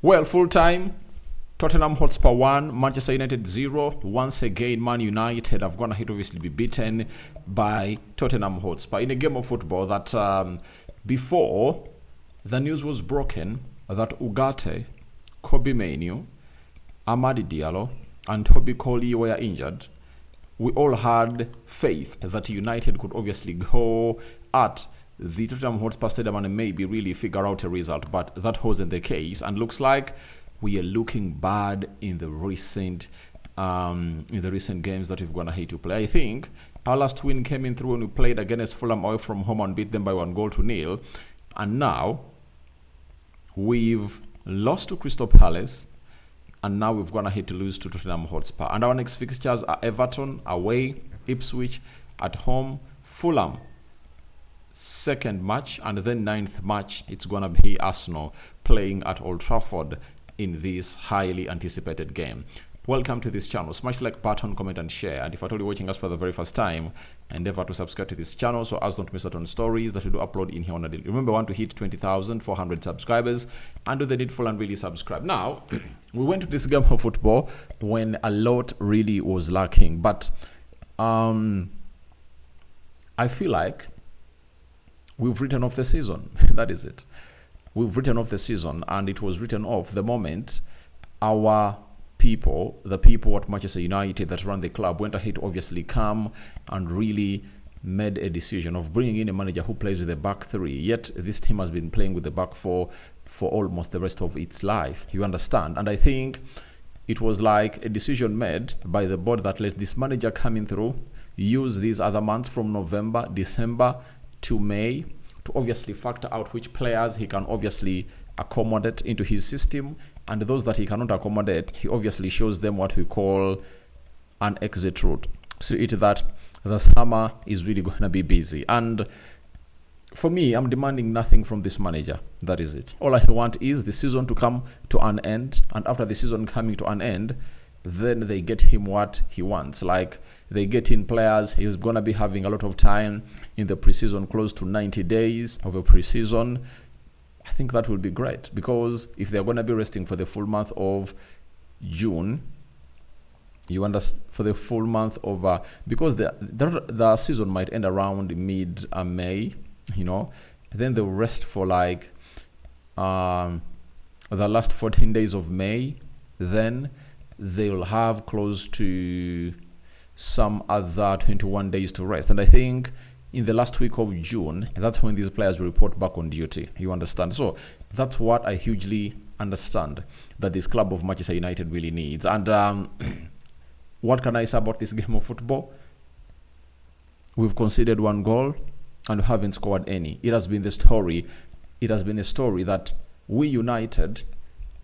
Well, full time. Tottenham Hotspur 1, Manchester United 0. Once again, Man United have gone ahead, obviously be beaten by Tottenham Hotspur in a game of football that before the news was broken that Ugarte, Kobe Mainoo, Amadi Diallo, and Toby Coley were injured. We all had faith that United could obviously go at the Tottenham Hotspur Stadium and maybe really figure out a result, but that wasn't the case, and looks like we are looking bad in the recent games that we've gone ahead to play. I think our last win came in through when we played against Fulham away from home and beat them by 1-0, and now we've lost to Crystal Palace, and now we've gone ahead to lose to Tottenham Hotspur. And our next fixtures are Everton away, Ipswich at home, Fulham second match, and then 9th match it's gonna be Arsenal playing at Old Trafford in this highly anticipated game. Welcome to this channel. Smash the like button, comment and share, and if you're totally watching us for the very first time, endeavor to subscribe to this channel so as don't miss out on stories that we do upload in here on a daily. Remember, we want to hit 20,400 subscribers and do the needful and really subscribe. Now we went to this game of football when a lot really was lacking, but I feel like we've written off the season. That is it. We've written off the season, and it was written off the moment our people, the people at Manchester United that run the club, went ahead to obviously come and really made a decision of bringing in a manager who plays with a back three. Yet this team has been playing with the back four for almost the rest of its life. You understand? And I think it was like a decision made by the board that let this manager come in through, use these other months from November, December to May to obviously factor out which players he can obviously accommodate into his system, and those that he cannot accommodate, he obviously shows them what we call an exit route. So it's that the summer is really going to be busy, and for me, I'm demanding nothing from this manager. That is it. All I want is the season to come to an end, and after the season coming to an end, then they get him what he wants. Like, they get in players. He's going to be having a lot of time in the preseason, close to 90 days of a preseason. I think that will be great, because if they're going to be resting for the full month of June, you understand, for the full month of because the season might end around mid-May, then they'll rest for like the last 14 days of May. Then they'll have close to some other 21 days to rest, and I think in the last week of June, that's when these players will report back on duty. You understand? So that's what I hugely understand that this club of Manchester United really needs. And what can I say about this game of football? We've conceded 1 goal and we haven't scored any. It has been the story. It has been a story that we United,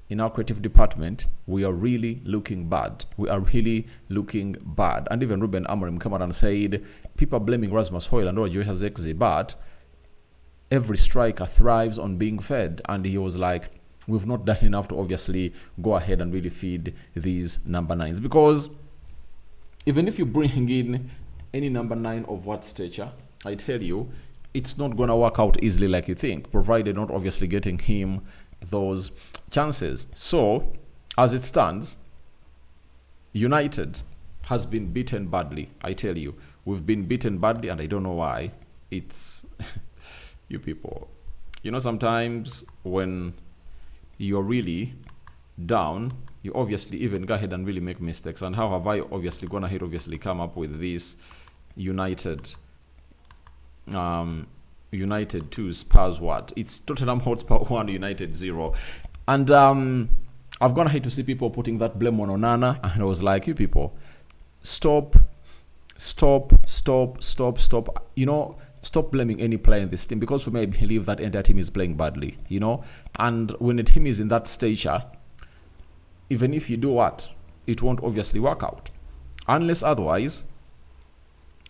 in our creative department, we are really looking bad. We are really looking bad. And even Ruben Amorim came out and said, people are blaming Rasmus Højlund and Roger Zexi, but every striker thrives on being fed. And he was like, we've not done enough to obviously go ahead and really feed these number 9s. Because even if you bring in any number 9 of what stature, I tell you, it's not going to work out easily like you think, provided not obviously getting him those chances. So as it stands, United has been beaten badly. I tell you, we've been beaten badly, and I don't know why. It's you people, sometimes when you're really down, you obviously even go ahead and really make mistakes. And how have I obviously gone ahead obviously come up with this United 2 Spurs what? It's Tottenham Hotspur 1, United 0. And I've gone ahead to see people putting that blame on Onana, and I was like, you people, stop. Stop blaming any player in this team, because we may believe that entire team is playing badly, and when a team is in that stature, even if you do what, it won't obviously work out, unless otherwise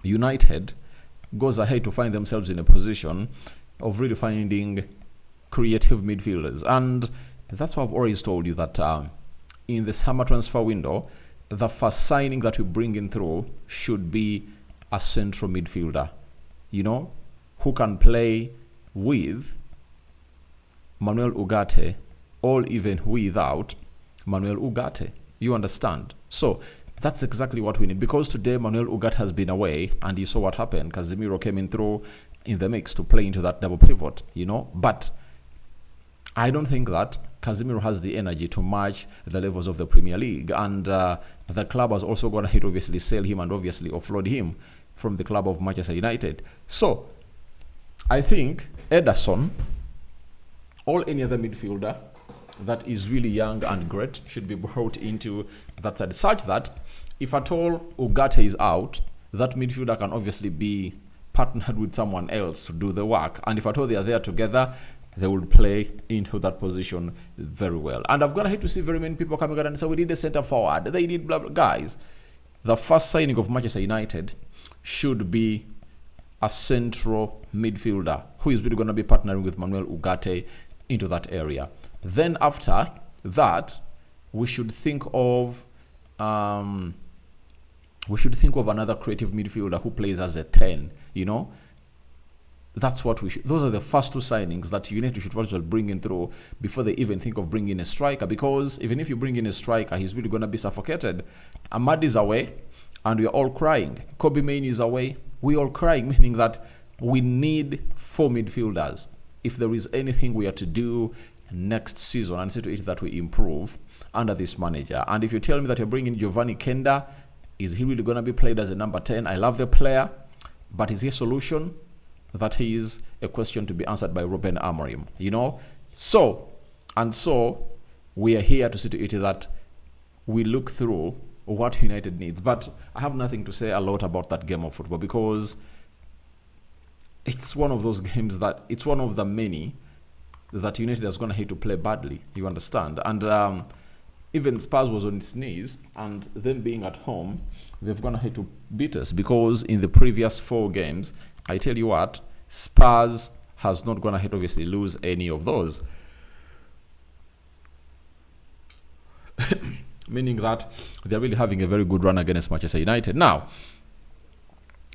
United goes ahead to find themselves in a position of really finding creative midfielders. And that's why I've always told you that in the summer transfer window, the first signing that we bring in through should be a central midfielder, who can play with Manuel Ugarte all even without Manuel Ugarte. You understand? So that's exactly what we need, because today Manuel Ugarte has been away, and you saw what happened. Casemiro came in through in the mix to play into that double pivot, But I don't think that Casemiro has the energy to match the levels of the Premier League, and the club has also gone ahead to obviously sell him and obviously offload him from the club of Manchester United. So I think Ederson or any other midfielder that is really young and great should be brought into that side, such that if at all Ugarte is out, that midfielder can obviously be partnered with someone else to do the work, and if at all they are there together, they will play into that position very well. And I've got to hate to see very many people coming out and say, we need a centre forward, they need blah blah. Guys, the first signing of Manchester United should be a central midfielder who is really going to be partnering with Manuel Ugarte into that area. Then after that, we should think of another creative midfielder who plays as a 10. That's what we should. Those are the first two signings that United should first of all bring in through before they even think of bringing a striker. Because even if you bring in a striker, he's really going to be suffocated. Ahmad is away, and we are all crying. Kobe Mainoo is away. We all crying, meaning that we need 4 midfielders. If there is anything we are to do next season, and see to it that we improve under this manager. And if you tell me that you're bringing Giovanni Kenda, is he really going to be played as a number 10? I love the player, but is he a solution? That is a question to be answered by Ruben Amorim, So we are here to see to it that we look through what United needs. But I have nothing to say a lot about that game of football, because it's one of those games that it's one of the many that United is going to hate to play badly. You understand? And even Spurs was on its knees, and them being at home, they've gone ahead to beat us, because in the previous 4 games, I tell you what, Spurs has not gone ahead obviously lose any of those. Meaning that they're really having a very good run against Manchester United. Now,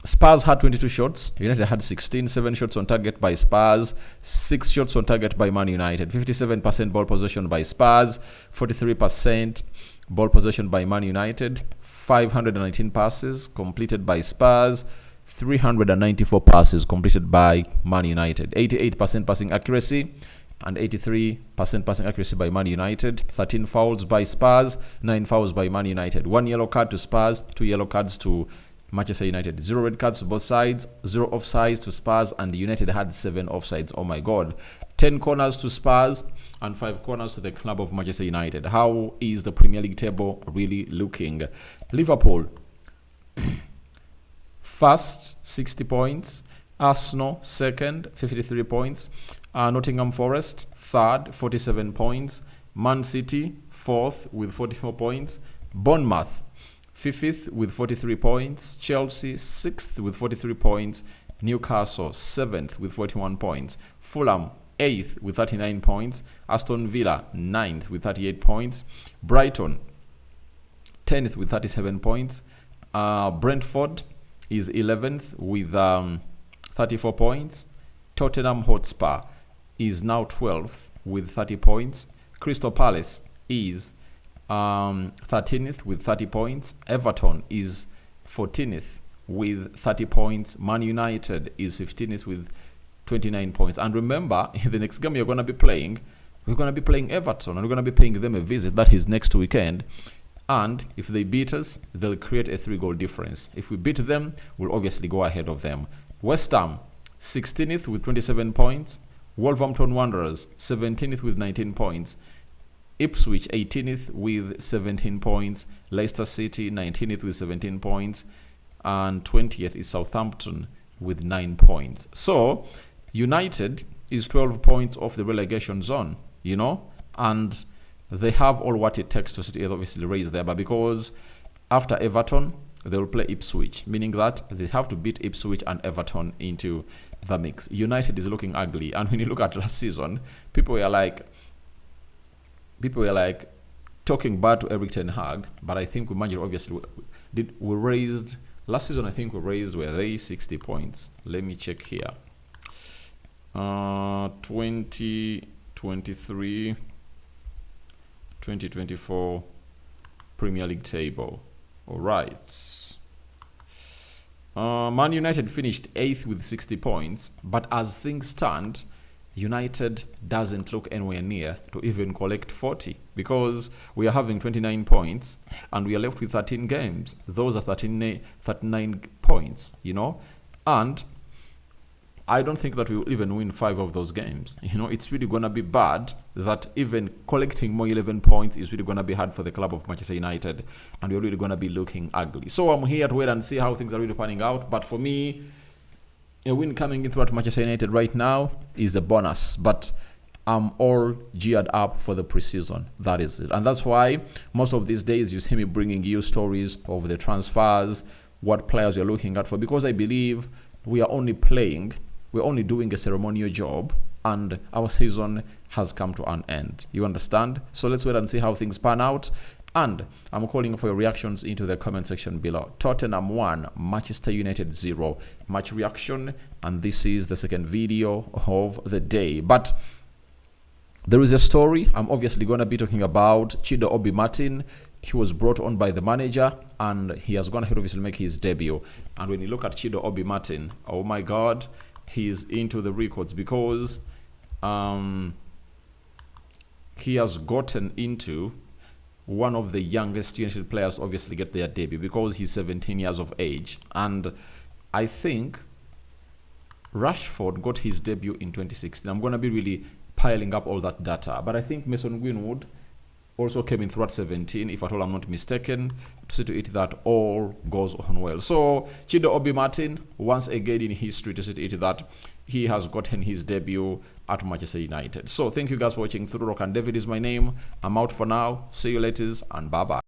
Spurs had 22 shots. United had 16. 7 shots on target by Spurs. 6 shots on target by Man United. 57% ball possession by Spurs. 43% ball possession by Man United. 519 passes completed by Spurs. 394 passes completed by Man United. 88% passing accuracy and 83% passing accuracy by Man United. 13 fouls by Spurs. 9 fouls by Man United. 1 yellow card to Spurs. 2 yellow cards to Manchester United. 0 red cards to both sides. 0 offsides to Spurs, and United had 7 offsides. Oh my god. 10 corners to Spurs and 5 corners to the club of Manchester United. How is the Premier League table really looking? Liverpool first, 60 points. Arsenal second, 53 points. Nottingham Forest third, 47 points. Man City fourth with 44 points. Bournemouth 5th with 43 points. Chelsea 6th with 43 points. Newcastle 7th with 41 points. Fulham 8th with 39 points. Aston Villa 9th with 38 points. Brighton 10th with 37 points. Brentford is 11th with 34 points. Tottenham Hotspur is now 12th with 30 points. Crystal Palace is 13th with 30 points. Everton is 14th with 30 points. Man United is 15th with 29 points. And remember, in the next game we're going to be playing Everton, and we're going to be paying them a visit. That is next weekend. And if they beat us, they'll create a 3-goal difference. If we beat them, we'll obviously go ahead of them. West Ham 16th with 27 points. Wolverhampton Wanderers 17th with 19 points. Ipswich 18th with 17 points. Leicester City 19th with 17 points. And 20th is Southampton with 9 points. So United is 12 points off the relegation zone, and they have all what it takes to obviously raise there. But because after Everton, they will play Ipswich, meaning that they have to beat Ipswich and Everton into the mix. United is looking ugly. And when you look at last season, people were like talking bad to Eric Ten Hag, but I think we managed, obviously, we raised, last season I think we raised, were they 60 points? Let me check here. 2023, 2024 Premier League table. All right. Man United finished 8th with 60 points, but as things stand, United doesn't look anywhere near to even collect 40 because we are having 29 points and we are left with 13 games. Those are 39 points, and I don't think that we will even win 5 of those games. It's really going to be bad that even collecting more 11 points is really going to be hard for the club of Manchester United, and we're really going to be looking ugly. So I'm here to wait and see how things are really panning out. But for me, a win coming in throughout Manchester United right now is a bonus. But I'm all geared up for the preseason. That is it. And that's why most of these days you see me bringing you stories of the transfers, what players you're looking at for, because I believe we're only doing a ceremonial job and our season has come to an end. You understand? So let's wait and see how things pan out. And I'm calling for your reactions into the comment section below. Tottenham 1, Manchester United 0. Match reaction. And this is the second video of the day. But there is a story I'm obviously going to be talking about. Chido Obi Martin. He was brought on by the manager and he has gone ahead obviously make his debut. And when you look at Chido Obi Martin, oh my God, he's into the records because he has gotten into one of the youngest United players to obviously get their debut because he's 17 years of age. And I think Rashford got his debut in 2016. I'm going to be really piling up all that data. But I think Mason Greenwood also came in throughout 17, if at all I'm not mistaken, to see to it that all goes on well. So Chido Obi Martin, once again in history, to see to it that he has gotten his debut at Manchester United. So thank you guys for watching. Through Rock and David is my name. I'm out for now. See you later and bye-bye.